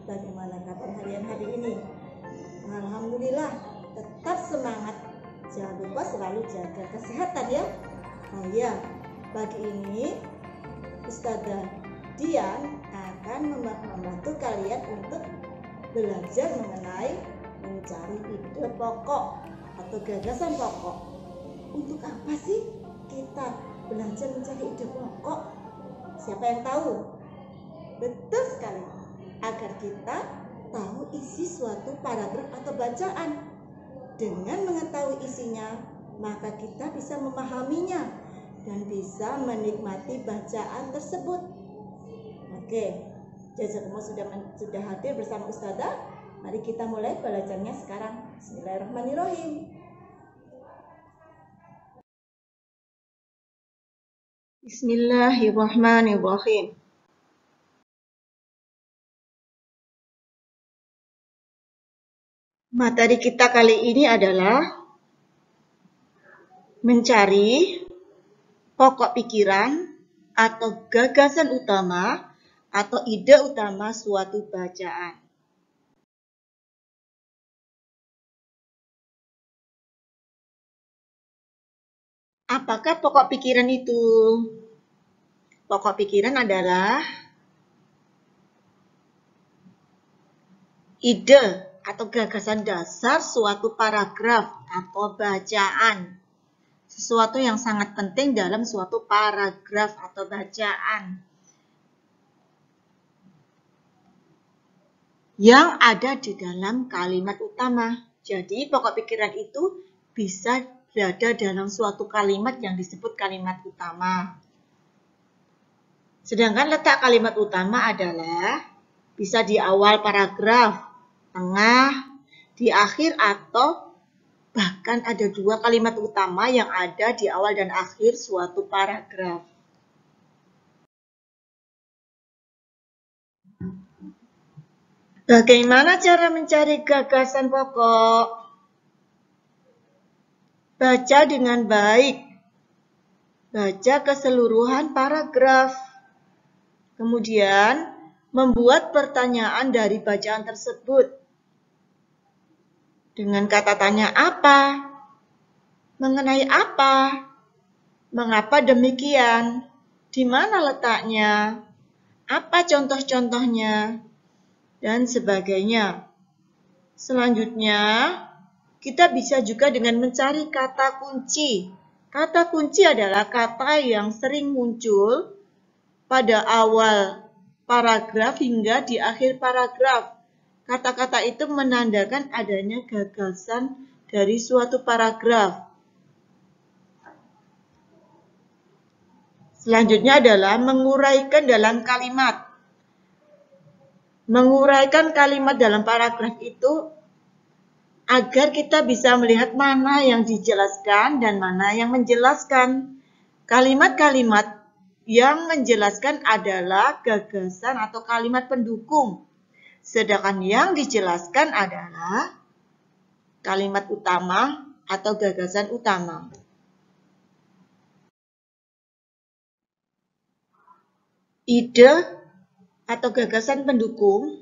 bagaimana kabar harian hari ini? Alhamdulillah, tetap semangat. Jangan lupa selalu jaga kesehatan ya. Oh iya, pagi ini Ustazah Dian akan membantu kalian untuk belajar mengenai mencari ide pokok atau gagasan pokok. Untuk apa sih kita belajar mencari ide pokok? Siapa yang tahu? Betul sekali, agar kita tahu isi suatu paragraf atau bacaan. Dengan mengetahui isinya, maka kita bisa memahaminya dan bisa menikmati bacaan tersebut. Oke, Jazakumullah sudah hadir bersama Ustazah. Mari kita mulai belajarnya sekarang. Bismillahirrahmanirrahim. Bismillahirrahmanirrahim. Materi kita kali ini adalah mencari pokok pikiran atau gagasan utama atau ide utama suatu bacaan. Apakah pokok pikiran itu? Pokok pikiran adalah ide atau gagasan dasar suatu paragraf atau bacaan. Sesuatu yang sangat penting dalam suatu paragraf atau bacaan. Yang ada di dalam kalimat utama. Jadi pokok pikiran itu bisa berada dalam suatu kalimat yang disebut kalimat utama. Sedangkan letak kalimat utama adalah bisa di awal paragraf, tengah, di akhir, atau bahkan ada dua kalimat utama yang ada di awal dan akhir suatu paragraf. Bagaimana cara mencari gagasan pokok? Baca dengan baik. Baca keseluruhan paragraf. Kemudian, membuat pertanyaan dari bacaan tersebut. Dengan kata tanya apa? Mengenai apa? Mengapa demikian? Di mana letaknya? Apa contoh-contohnya? Dan sebagainya. Selanjutnya, kita bisa juga dengan mencari kata kunci. Kata kunci adalah kata yang sering muncul pada awal paragraf hingga di akhir paragraf. Kata-kata itu menandakan adanya gagasan dari suatu paragraf. Selanjutnya adalah menguraikan dalam kalimat. Menguraikan kalimat dalam paragraf itu agar kita bisa melihat mana yang dijelaskan dan mana yang menjelaskan. Kalimat-kalimat yang menjelaskan adalah gagasan atau kalimat pendukung. Sedangkan yang dijelaskan adalah kalimat utama atau gagasan utama. Ide atau gagasan pendukung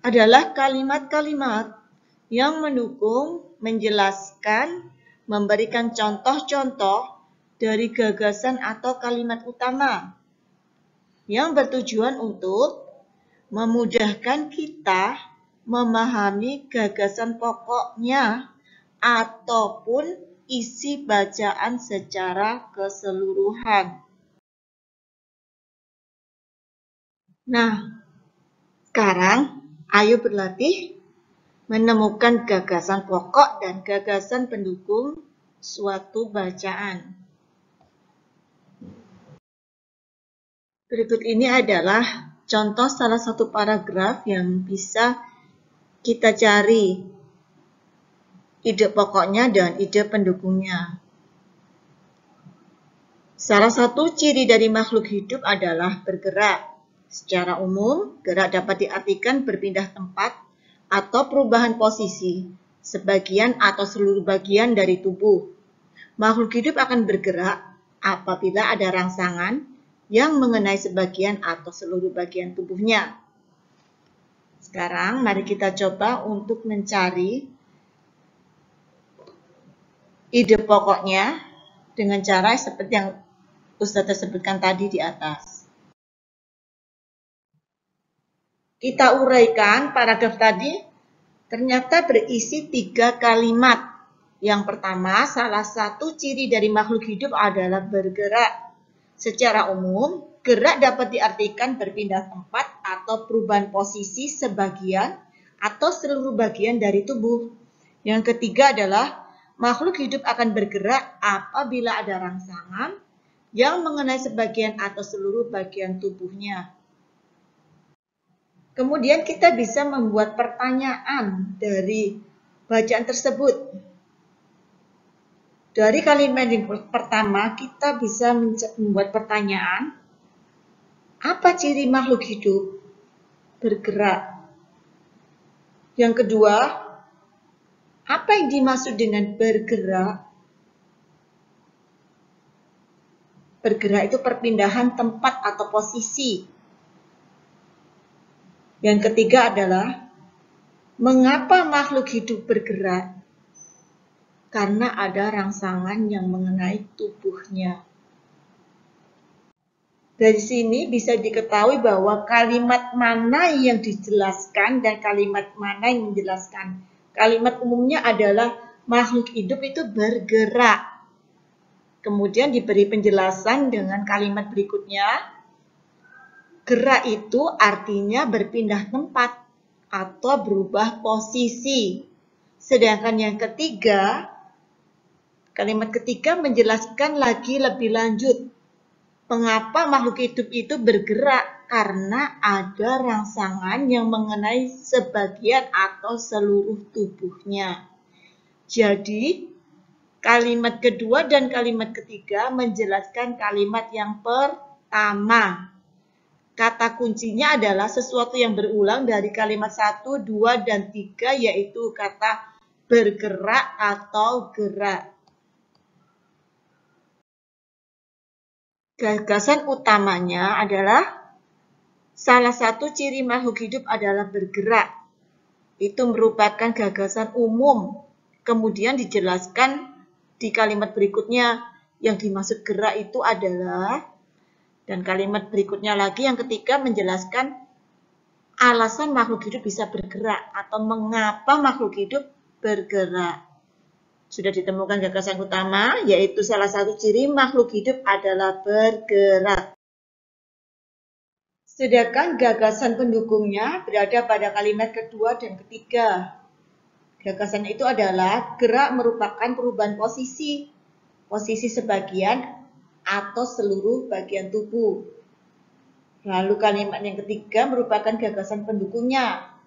adalah kalimat-kalimat yang mendukung, menjelaskan, memberikan contoh-contoh dari gagasan atau kalimat utama yang bertujuan untuk memudahkan kita memahami gagasan pokoknya ataupun isi bacaan secara keseluruhan. Nah, sekarang ayo berlatih menemukan gagasan pokok dan gagasan pendukung suatu bacaan. Berikut ini adalah contoh salah satu paragraf yang bisa kita cari ide pokoknya dan ide pendukungnya. Salah satu ciri dari makhluk hidup adalah bergerak. Secara umum, gerak dapat diartikan berpindah tempat atau perubahan posisi, sebagian atau seluruh bagian dari tubuh. Makhluk hidup akan bergerak apabila ada rangsangan yang mengenai sebagian atau seluruh bagian tubuhnya. Sekarang mari kita coba untuk mencari ide pokoknya dengan cara seperti yang Ustadz sebutkan tadi di atas. Kita uraikan paragraf tadi, ternyata berisi 3 kalimat. Yang pertama, salah satu ciri dari makhluk hidup adalah bergerak. Secara umum, gerak dapat diartikan berpindah tempat atau perubahan posisi sebagian atau seluruh bagian dari tubuh. Yang ketiga adalah makhluk hidup akan bergerak apabila ada rangsangan yang mengenai sebagian atau seluruh bagian tubuhnya. Kemudian kita bisa membuat pertanyaan dari bacaan tersebut. Dari kalimat yang pertama, kita bisa membuat pertanyaan, apa ciri makhluk hidup bergerak? Yang kedua, apa yang dimaksud dengan bergerak? Bergerak itu perpindahan tempat atau posisi. Yang ketiga adalah, mengapa makhluk hidup bergerak? Karena ada rangsangan yang mengenai tubuhnya. Dari sini bisa diketahui bahwa kalimat mana yang dijelaskan dan kalimat mana yang menjelaskan. Kalimat umumnya adalah makhluk hidup itu bergerak. Kemudian diberi penjelasan dengan kalimat berikutnya. Gerak itu artinya berpindah tempat atau berubah posisi. Sedangkan yang ketiga, kalimat ketiga menjelaskan lagi lebih lanjut. Mengapa makhluk hidup itu bergerak? Karena ada rangsangan yang mengenai sebagian atau seluruh tubuhnya. Jadi, kalimat kedua dan kalimat ketiga menjelaskan kalimat yang pertama. Kata kuncinya adalah sesuatu yang berulang dari kalimat 1, 2, dan 3, yaitu kata bergerak atau gerak. Gagasan utamanya adalah salah satu ciri makhluk hidup adalah bergerak. Itu merupakan gagasan umum. Kemudian dijelaskan di kalimat berikutnya yang dimaksud gerak itu adalah, dan kalimat berikutnya lagi yang ketiga menjelaskan alasan makhluk hidup bisa bergerak atau mengapa makhluk hidup bergerak. Sudah ditemukan gagasan utama, yaitu salah satu ciri makhluk hidup adalah bergerak. Sedangkan gagasan pendukungnya berada pada kalimat kedua dan ketiga. Gagasan itu adalah gerak merupakan perubahan posisi sebagian atau seluruh bagian tubuh. Lalu kalimat yang ketiga merupakan gagasan pendukungnya.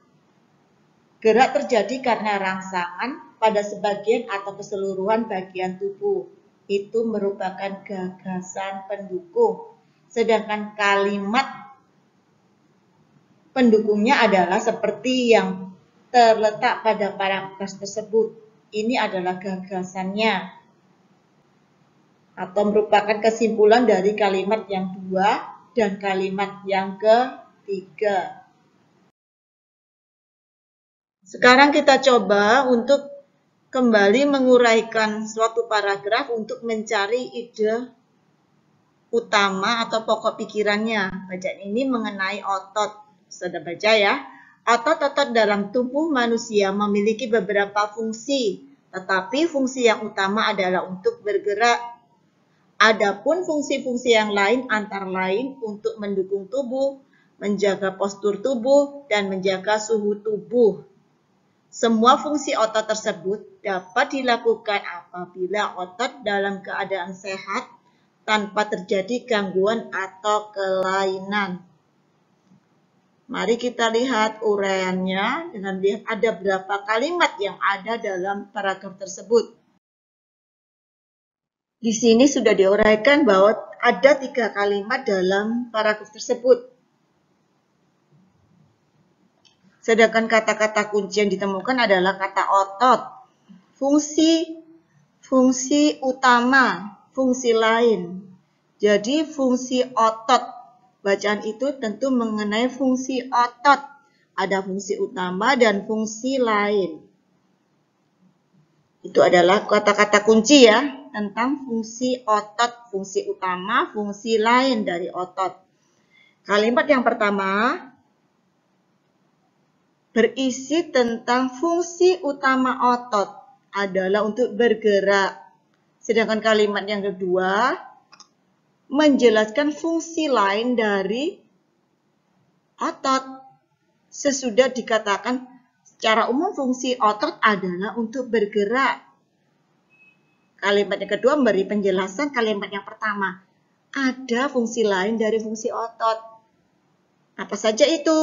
Gerak terjadi karena rangsangan pada sebagian atau keseluruhan bagian tubuh. Itu merupakan gagasan pendukung. Sedangkan kalimat pendukungnya adalah seperti yang terletak pada paragraf tersebut. Ini adalah gagasannya, atau merupakan kesimpulan dari kalimat yang dua dan kalimat yang ketiga. Sekarang kita coba untuk kembali menguraikan suatu paragraf untuk mencari ide utama atau pokok pikirannya. Bacaan ini mengenai otot. Sudah baca ya? Otot-otot dalam tubuh manusia memiliki beberapa fungsi, tetapi fungsi yang utama adalah untuk bergerak. Adapun fungsi-fungsi yang lain antara lain untuk mendukung tubuh, menjaga postur tubuh, dan menjaga suhu tubuh. Semua fungsi otot tersebut dapat dilakukan apabila otot dalam keadaan sehat tanpa terjadi gangguan atau kelainan. Mari kita lihat uraiannya dengan lihat ada berapa kalimat yang ada dalam paragraf tersebut. Di sini sudah diuraikan bahwa ada 3 kalimat dalam paragraf tersebut. Sedangkan kata-kata kunci yang ditemukan adalah kata otot, fungsi utama, fungsi lain. Jadi fungsi otot. Bacaan itu tentu mengenai fungsi otot. Ada fungsi utama dan fungsi lain. Itu adalah kata-kata kunci ya, tentang fungsi otot, fungsi utama, fungsi lain dari otot. Kalimat yang pertama berisi tentang fungsi utama otot adalah untuk bergerak. Sedangkan kalimat yang kedua menjelaskan fungsi lain dari otot. Sesudah dikatakan secara umum fungsi otot adalah untuk bergerak. Kalimat yang kedua memberi penjelasan kalimat yang pertama. Ada fungsi lain dari fungsi otot. Apa saja itu?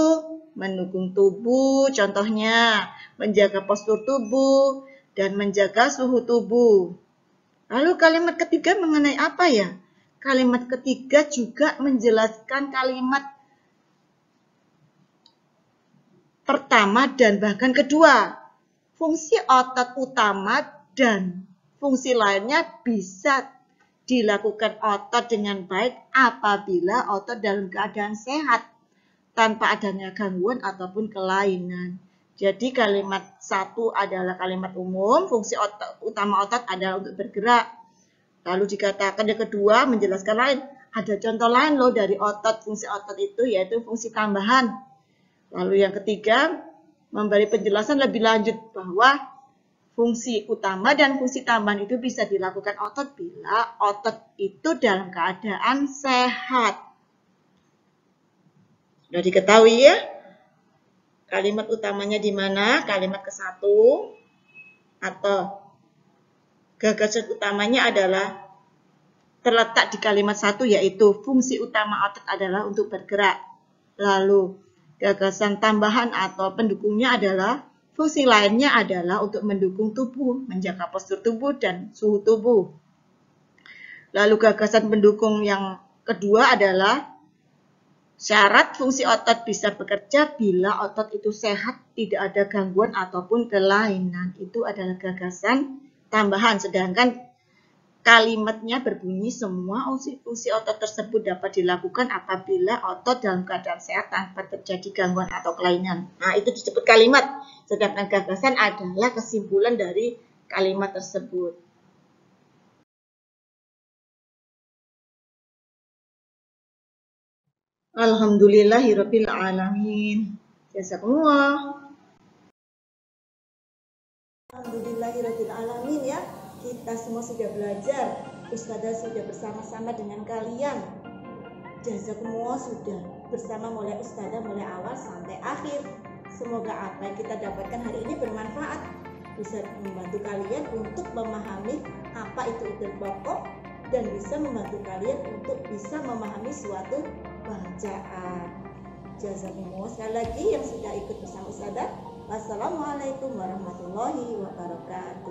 Mendukung tubuh, contohnya menjaga postur tubuh dan menjaga suhu tubuh. Lalu kalimat ketiga mengenai apa ya? Kalimat ketiga juga menjelaskan kalimat pertama dan bahkan kedua. Fungsi otot utama dan fungsi lainnya bisa dilakukan otot dengan baik apabila otot dalam keadaan sehat, tanpa adanya gangguan ataupun kelainan. Jadi kalimat satu adalah kalimat umum, fungsi utama otot adalah untuk bergerak. Lalu dikatakan yang kedua menjelaskan lain. Ada contoh lain loh dari otot, fungsi otot itu yaitu fungsi tambahan. Lalu yang ketiga memberi penjelasan lebih lanjut bahwa fungsi utama dan fungsi tambahan itu bisa dilakukan otot bila otot itu dalam keadaan sehat. Sudah diketahui ya? Kalimat utamanya di mana? Kalimat ke-1 atau gagasan utamanya adalah terletak di kalimat 1 yaitu fungsi utama otot adalah untuk bergerak. Lalu gagasan tambahan atau pendukungnya adalah fungsi lainnya adalah untuk mendukung tubuh, menjaga postur tubuh dan suhu tubuh. Lalu gagasan pendukung yang kedua adalah syarat fungsi otot bisa bekerja bila otot itu sehat, tidak ada gangguan ataupun kelainan. Itu adalah gagasan tambahan. Sedangkan kalimatnya berbunyi semua fungsi otot tersebut dapat dilakukan apabila otot dalam keadaan sehat tanpa terjadi gangguan atau kelainan. Nah, itu disebut kalimat. Sedangkan gagasan adalah kesimpulan dari kalimat tersebut. Alhamdulillahirabbil alamin. Jazakumullah. Alhamdulillahirabbil alamin ya. Kita semua sudah belajar. Ustazah sudah bersama-sama dengan kalian. Jazakumullah sudah bersama mulai ustazah mulai awal sampai akhir. Semoga apa yang kita dapatkan hari ini bermanfaat, bisa membantu kalian untuk memahami apa itu ilmu pokok dan bisa membantu kalian untuk bisa memahami suatu bacaan. Jazakumullah sekali lagi yang sudah ikut bersama ustazah. Wassalamualaikum warahmatullahi wabarakatuh.